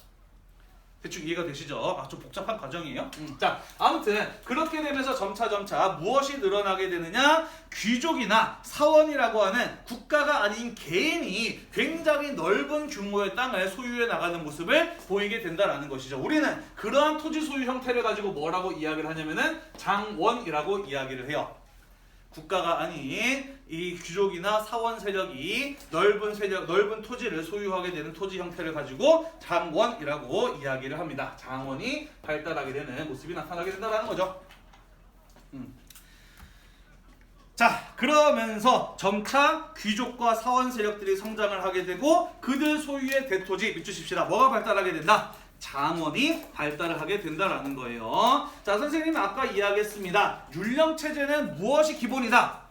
대충 이해가 되시죠? 좀 복잡한 과정이에요. 자, 아무튼 그렇게 되면서 점차 무엇이 늘어나게 되느냐? 귀족이나 사원이라고 하는 국가가 아닌 개인이 굉장히 넓은 규모의 땅을 소유해 나가는 모습을 보이게 된다라는 것이죠. 우리는 그러한 토지 소유 형태를 가지고 뭐라고 이야기를 하냐면은 장원이라고 이야기를 해요. 국가가 아닌 이 귀족이나 사원 세력이 넓은 토지를 소유하게 되는 토지 형태를 가지고 장원이라고 이야기를 합니다. 장원이 발달하게 되는 모습이 나타나게 된다는 거죠. 자, 그러면서 점차 귀족과 사원 세력들이 성장을 하게 되고 그들 소유의 대토지 밑주십시다. 뭐가 발달하게 된다? 장원이 발달을 하게 된다라는 거예요. 자, 선생님은 아까 이야기했습니다. 율령체제는 무엇이 기본이다?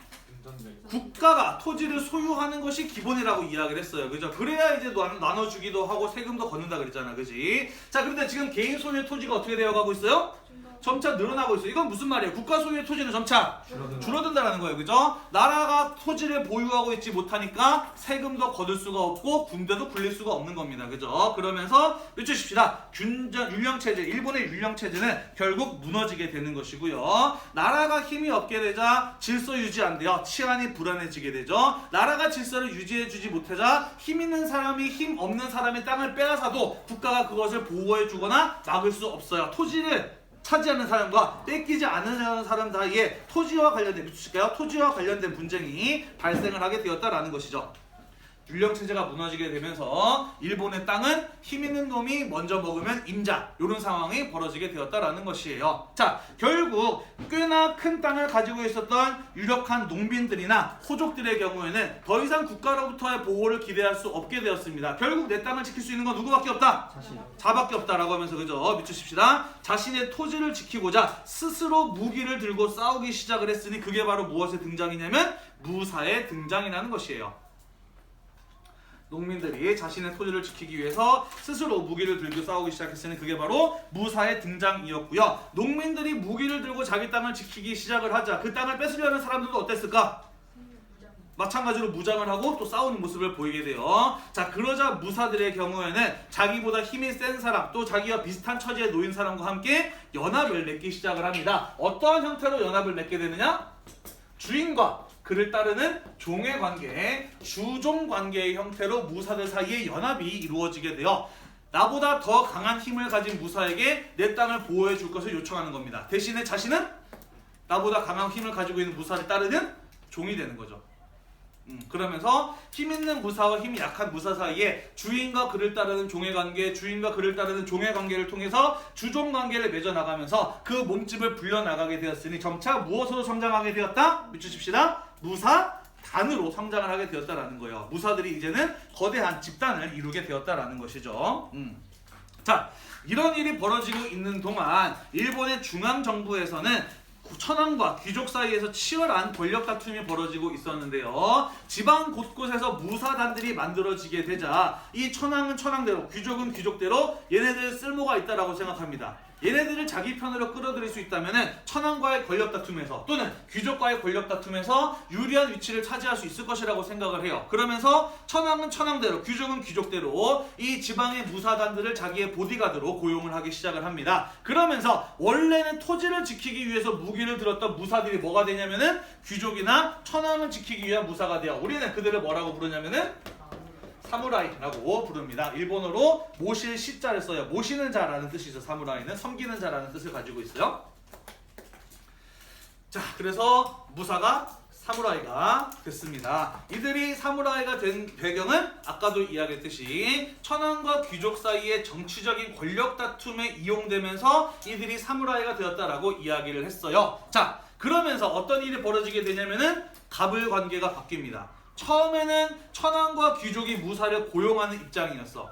국가가 토지를 소유하는 것이 기본이라고 이야기를 했어요. 그죠? 그래야 이제 나눠주기도 하고 세금도 걷는다 그랬잖아. 그지? 자, 그런데 지금 개인 소유의 토지가 어떻게 되어가고 있어요? 점차 늘어나고 있어요. 이건 무슨 말이에요? 국가 소유의 토지는 점차 줄어든다는 거예요. 그죠? 나라가 토지를 보유하고 있지 못하니까 세금도 거둘 수가 없고 군대도 굴릴 수가 없는 겁니다. 그죠? 그러면서 외치십시다. 율령체제, 일본의 율령체제는 결국 무너지게 되는 것이고요. 나라가 힘이 없게 되자 질서 유지 안 돼요. 치안이 불안해지게 되죠. 나라가 질서를 유지해주지 못하자 힘 있는 사람이 힘 없는 사람의 땅을 빼앗아도 국가가 그것을 보호해주거나 막을 수 없어요. 토지를 차지하는 사람과 뺏기지 않는 사람 사이에 토지와 관련된 분쟁이 발생을 하게 되었다라는 것이죠. 율령체제가 무너지게 되면서 일본의 땅은 힘 있는 놈이 먼저 먹으면 임자, 이런 상황이 벌어지게 되었다라는 것이에요. 자, 결국 꽤나 큰 땅을 가지고 있었던 유력한 농민들이나 호족들의 경우에는 더 이상 국가로부터의 보호를 기대할 수 없게 되었습니다. 결국 내 땅을 지킬 수 있는 건 누구밖에 없다? 자밖에 없다라고 하면서, 그죠? 믿으십시다. 자신의 토지를 지키고자 스스로 무기를 들고 싸우기 시작을 했으니 그게 바로 무엇의 등장이냐면 무사의 등장이라는 것이에요. 농민들이 자신의 토지를 지키기 위해서 스스로 무기를 들고 싸우기 시작했으니 그게 바로 무사의 등장이었고요. 농민들이 무기를 들고 자기 땅을 지키기 시작을 하자 그 땅을 뺏으려는 사람들도 어땠을까? 마찬가지로 무장을 하고 또 싸우는 모습을 보이게 돼요. 자, 그러자 무사들의 경우에는 자기보다 힘이 센 사람, 또 자기와 비슷한 처지에 놓인 사람과 함께 연합을 맺기 시작을 합니다. 어떠한 형태로 연합을 맺게 되느냐? 주인과 그를 따르는 종의 관계, 주종 관계의 형태로 무사들 사이에 연합이 이루어지게 되어 나보다 더 강한 힘을 가진 무사에게 내 땅을 보호해 줄 것을 요청하는 겁니다. 대신에 자신은 나보다 강한 힘을 가지고 있는 무사를 따르는 종이 되는 거죠. 그러면서 힘 있는 무사와 힘이 약한 무사 사이에 주인과 그를 따르는 종의 관계, 주인과 그를 따르는 종의 관계를 통해서 주종 관계를 맺어나가면서 그 몸집을 불려나가게 되었으니 점차 무엇으로 성장하게 되었다? 믿으십시다. 무사단으로 성장을 하게 되었다라는 거예요. 무사들이 이제는 거대한 집단을 이루게 되었다라는 것이죠. 자, 이런 일이 벌어지고 있는 동안 일본의 중앙정부에서는 천황과 귀족 사이에서 치열한 권력 다툼이 벌어지고 있었는데요. 지방 곳곳에서 무사단들이 만들어지게 되자 이 천황은 천황대로, 귀족은 귀족대로 얘네들 쓸모가 있다라고 생각합니다. 얘네들을 자기 편으로 끌어들일 수 있다면 천황과의 권력 다툼에서 또는 귀족과의 권력 다툼에서 유리한 위치를 차지할 수 있을 것이라고 생각을 해요. 그러면서 천황은 천황대로, 귀족은 귀족대로 이 지방의 무사단들을 자기의 보디가드로 고용을 하기 시작을 합니다. 그러면서 원래는 토지를 지키기 위해서 무기를 들었던 무사들이 뭐가 되냐면은 귀족이나 천황을 지키기 위한 무사가 돼요. 우리는 그들을 뭐라고 부르냐면은 사무라이라고 부릅니다. 일본어로 모실 시자를 써요. 모시는 자라는 뜻이죠. 사무라이는 섬기는 자라는 뜻을 가지고 있어요. 자, 그래서 무사가 사무라이가 됐습니다. 이들이 사무라이가 된 배경은 아까도 이야기했듯이 천황과 귀족 사이의 정치적인 권력 다툼에 이용되면서 이들이 사무라이가 되었다라고 이야기를 했어요. 자, 그러면서 어떤 일이 벌어지게 되냐면은 갑을 관계가 바뀝니다. 처음에는 천황과 귀족이 무사를 고용하는 입장이었어.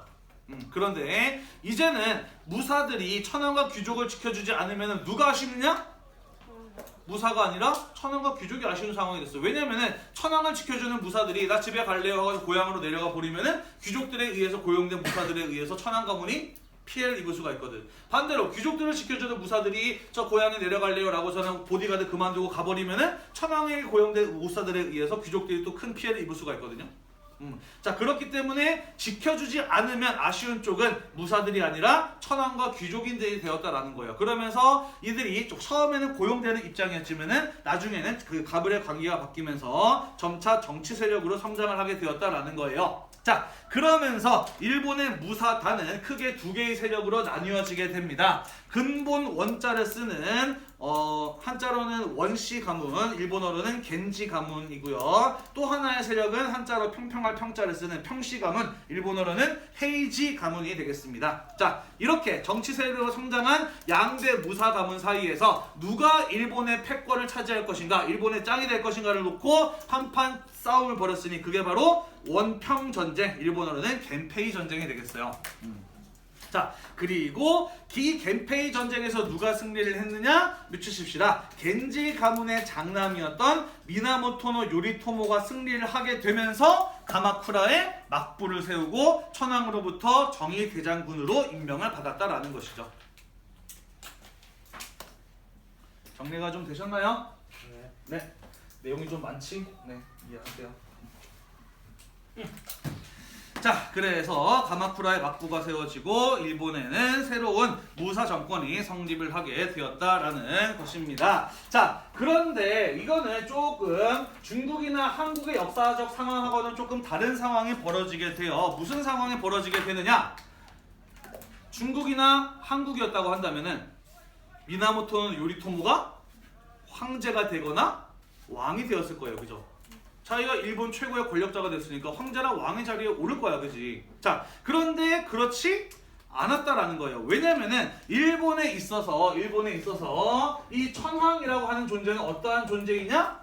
그런데 이제는 무사들이 천황과 귀족을 지켜주지 않으면 누가 아쉽느냐? 무사가 아니라 천황과 귀족이 아쉬운 상황이 됐어. 왜냐면은 천황을 지켜주는 무사들이 나 집에 갈래요 하고 고향으로 내려가 버리면은 귀족들에 의해서 고용된 무사들에 의해서 천황 가문이 피해를 입을 수가 있거든. 반대로 귀족들을 지켜주는 무사들이 저 고향에 내려갈래요 라고 저는 보디가드 그만두고 가버리면은 천황에 고용된 무사들에 의해서 귀족들이 또 큰 피해를 입을 수가 있거든요. 자, 그렇기 때문에 지켜주지 않으면 아쉬운 쪽은 무사들이 아니라 천황과 귀족인들이 되었다라는 거예요. 그러면서 이들이 처음에는 고용되는 입장이었지만은 나중에는 그 가불의 관계가 바뀌면서 점차 정치 세력으로 성장을 하게 되었다라는 거예요. 자, 그러면서 일본의 무사단은 크게 두 개의 세력으로 나뉘어지게 됩니다. 근본 원자를 쓰는 한자로는 원시 가문, 일본어로는 겐지 가문이고요. 또 하나의 세력은 한자로 평평할 평자를 쓰는 평시 가문, 일본어로는 헤이지 가문이 되겠습니다. 자, 이렇게 정치 세력으로 성장한 양대 무사 가문 사이에서 누가 일본의 패권을 차지할 것인가, 일본의 짱이 될 것인가를 놓고 한판 싸움을 벌였으니 그게 바로 원평 전쟁, 일본어로는 겐페이 전쟁이 되겠어요. 자, 그리고 이 겐페이 전쟁에서 누가 승리를 했느냐? 미치십시다. 겐지 가문의 장남이었던 미나모토노 요리토모가 승리를 하게 되면서 가마쿠라에 막부를 세우고 천황으로부터 정의 대장군으로 임명을 받았다라는 것이죠. 정리가 좀 되셨나요? 네. 내용이 좀 많지? 네, 이해하세요. 자, 그래서 가마쿠라의 막부가 세워지고 일본에는 새로운 무사 정권이 성립을 하게 되었다라는 것입니다. 자, 그런데 이거는 조금 중국이나 한국의 역사적 상황하고는 조금 다른 상황이 벌어지게 돼요. 무슨 상황이 벌어지게 되느냐? 중국이나 한국이었다고 한다면은 미나모토 요리토모가 황제가 되거나 왕이 되었을 거예요. 그죠? 자기가 일본 최고의 권력자가 됐으니까 황제나 왕의 자리에 오를 거야. 그지? 자, 그런데 그렇지 않았다라는 거예요. 왜냐면은 일본에 있어서 이 천황이라고 하는 존재는 어떠한 존재이냐?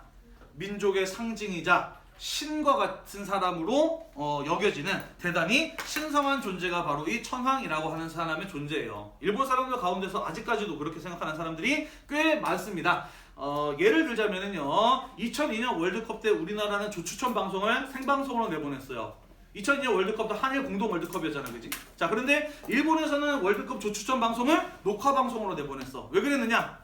민족의 상징이자 신과 같은 사람으로 여겨지는 대단히 신성한 존재가 바로 이 천황이라고 하는 사람의 존재예요. 일본 사람들 가운데서 아직까지도 그렇게 생각하는 사람들이 꽤 많습니다. 예를 들자면은요, 2002년 월드컵 때 우리나라는 조추첨 방송을 생방송으로 내보냈어요. 2002년 월드컵 때 한일 공동 월드컵이었잖아, 그지? 자, 그런데 일본에서는 월드컵 조추첨 방송을 녹화 방송으로 내보냈어. 왜 그랬느냐?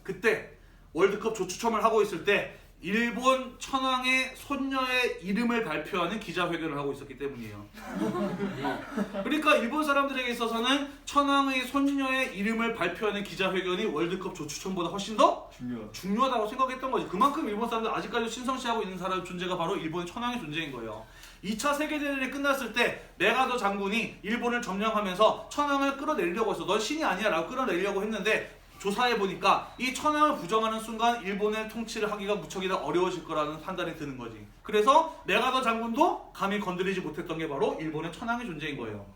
그때 월드컵 조추첨을 하고 있을 때 일본 천황의 손녀의 이름을 발표하는 기자회견을 하고 있었기 때문이에요. 그러니까 일본 사람들에게 있어서는 천황의 손녀의 이름을 발표하는 기자회견이 월드컵 조추첨보다 훨씬 더 중요하다고 생각했던 거지. 그만큼 일본 사람들 아직까지 신성시하고 있는 사람 존재가 바로 일본의 천황의 존재인 거예요. 2차 세계대전이 끝났을 때 메가도 장군이 일본을 점령하면서 천황을 끌어내리려고 했어. 넌 신이 아니야 라고 끌어내리려고 했는데 조사해보니까 이 천황을 부정하는 순간 일본의 통치를 하기가 무척이나 어려워질 거라는 판단이 드는 거지. 그래서 메가도 장군도 감히 건드리지 못했던 게 바로 일본의 천황의 존재인 거예요.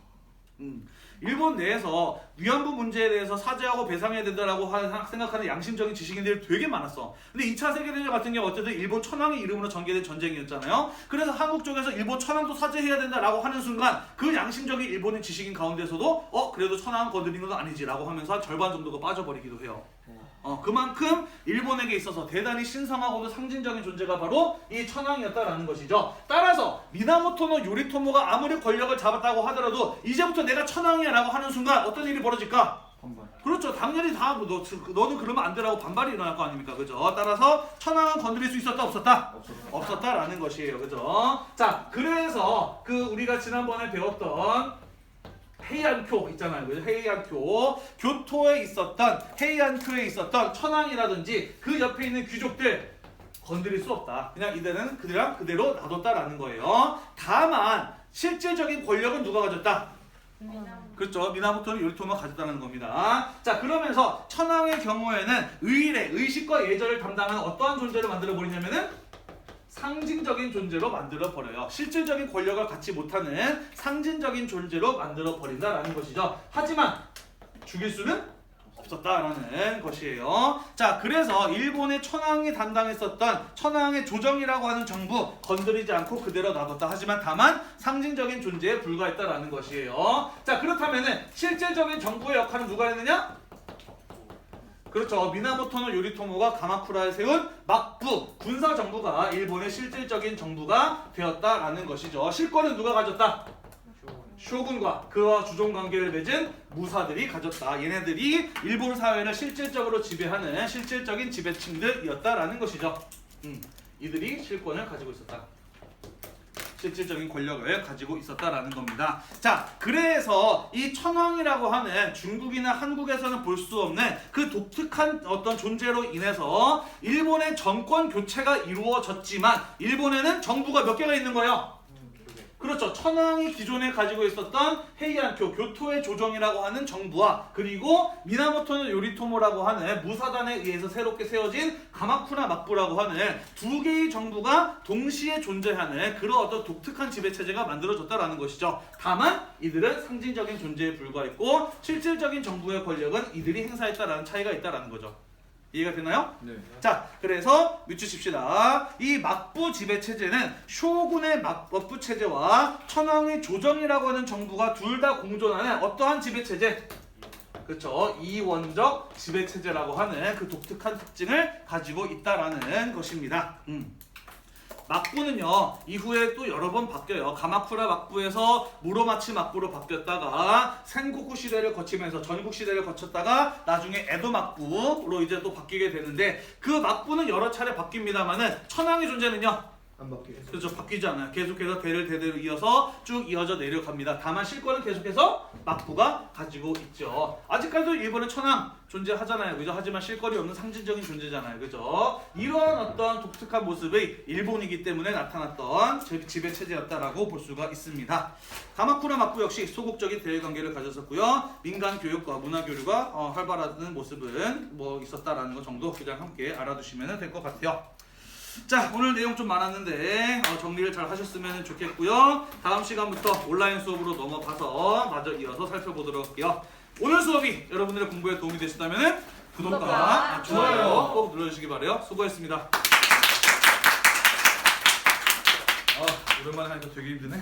일본 내에서 위안부 문제에 대해서 사죄하고 배상해야 된다라고 생각하는 양심적인 지식인들이 되게 많았어. 근데 2차 세계대전 같은 경우 어쨌든 일본 천황의 이름으로 전개된 전쟁이었잖아요. 그래서 한국 쪽에서 일본 천황도 사죄해야 된다라고 하는 순간 그 양심적인 일본인 지식인 가운데서도 그래도 천황은 건드린 건 아니지라고 하면서 절반 정도가 빠져버리기도 해요. 그만큼 일본에게 있어서 대단히 신성하고도 상징적인 존재가 바로 이 천황이었다라는 것이죠. 따라서 미나모토노 요리토모가 아무리 권력을 잡았다고 하더라도 이제부터 내가 천황이야 라고 하는 순간 어떤 일이 벌어질까? 반발. 그렇죠. 당연히 다 너는 그러면 안 되라고 반발이 일어날 거 아닙니까? 그죠? 따라서 천황은 건드릴 수 있었다 없었다? 없었다라는 것이에요. 그죠? 자, 그래서 우리가 지난번에 배웠던 헤이안쿄 있잖아요. 그죠? 헤이안쿄. 교토에 있었던 헤이안쿄에 있었던 천황이라든지 그 옆에 있는 귀족들 건드릴 수 없다. 그냥 이들은 그대로 놔뒀다라는 거예요. 다만 실질적인 권력은 누가 가졌다? 그렇죠. 미나모토 요리토모가 가졌다는 겁니다. 자, 그러면서 천황의 경우에는 의식과 예절을 담당하는 어떠한 존재를 만들어 버리냐면은 상징적인 존재로 만들어 버려요. 실질적인 권력을 갖지 못하는 상징적인 존재로 만들어 버린다라는 것이죠. 하지만 죽일 수는 없었다라는 것이에요. 자, 그래서 일본의 천황이 담당했었던 천황의 조정이라고 하는 정부 건드리지 않고 그대로 놔뒀다. 하지만 다만 상징적인 존재에 불과했다라는 것이에요. 자, 그렇다면은 실질적인 정부의 역할은 누가 했느냐? 그렇죠. 미나모토노 요리토모가 가마쿠라에 세운 막부 군사 정부가 일본의 실질적인 정부가 되었다라는 것이죠. 실권은 누가 가졌다? 쇼군과 그와 주종 관계를 맺은 무사들이 가졌다. 얘네들이 일본 사회를 실질적으로 지배하는 실질적인 지배층들이었다라는 것이죠. 이들이 실권을 가지고 있었다. 실질적인 권력을 가지고 있었다라는 겁니다. 자, 그래서 이 천황이라고 하는 중국이나 한국에서는 볼 수 없는 그 독특한 어떤 존재로 인해서 일본의 정권 교체가 이루어졌지만 일본에는 정부가 몇 개가 있는 거예요? 그렇죠. 천황이 기존에 가지고 있었던 헤이안교, 교토의 조정이라고 하는 정부와 그리고 미나모토노 요리토모라고 하는 무사단에 의해서 새롭게 세워진 가마쿠라 막부라고 하는 두 개의 정부가 동시에 존재하는 그런 어떤 독특한 지배체제가 만들어졌다라는 것이죠. 다만 이들은 상징적인 존재에 불과했고 실질적인 정부의 권력은 이들이 행사했다라는 차이가 있다라는 거죠. 이해가 되나요? 네. 자, 그래서 밑주십시다. 이 막부 지배 체제는 쇼군의 막부 체제와 천황의 조정이라고 하는 정부가 둘 다 공존하는 어떠한 지배 체제? 그렇죠. 이원적 지배 체제라고 하는 그 독특한 특징을 가지고 있다라는 것입니다. 막부는요 이후에 또 여러 번 바뀌어요. 가마쿠라 막부에서 무로마치 막부로 바뀌었다가 센고쿠 시대를 거치면서 전국 시대를 거쳤다가 나중에 에도 막부로 이제 또 바뀌게 되는데 그 막부는 여러 차례 바뀝니다만은 천황의 존재는요 안 바뀌게. 그렇죠. 바뀌지 않아요. 계속해서 대를 대대로 이어서 쭉 이어져 내려갑니다. 다만 실권은 계속해서 막부가 가지고 있죠. 아직까지도 일본의 천황 존재하잖아요. 그죠? 하지만 실권이 없는 상징적인 존재잖아요. 그죠? 이러한 어떤 독특한 모습의 일본이기 때문에 나타났던 지배 체제였다라고 볼 수가 있습니다. 가마쿠라 막부 역시 소극적인 대외 관계를 가졌었고요. 민간 교육과 문화 교류가 활발하는 모습은 뭐 있었다라는 것 정도 그냥 함께 알아두시면 될 것 같아요. 자, 오늘 내용 좀 많았는데 정리를 잘 하셨으면 좋겠고요. 다음 시간부터 온라인 수업으로 넘어가서 마저 이어서 살펴보도록 할게요. 오늘 수업이 여러분들의 공부에 도움이 되셨다면 구독과 좋아요 꼭 눌러주시기 바라요. 수고했습니다. 오랜만에 하니까 되게 힘드네.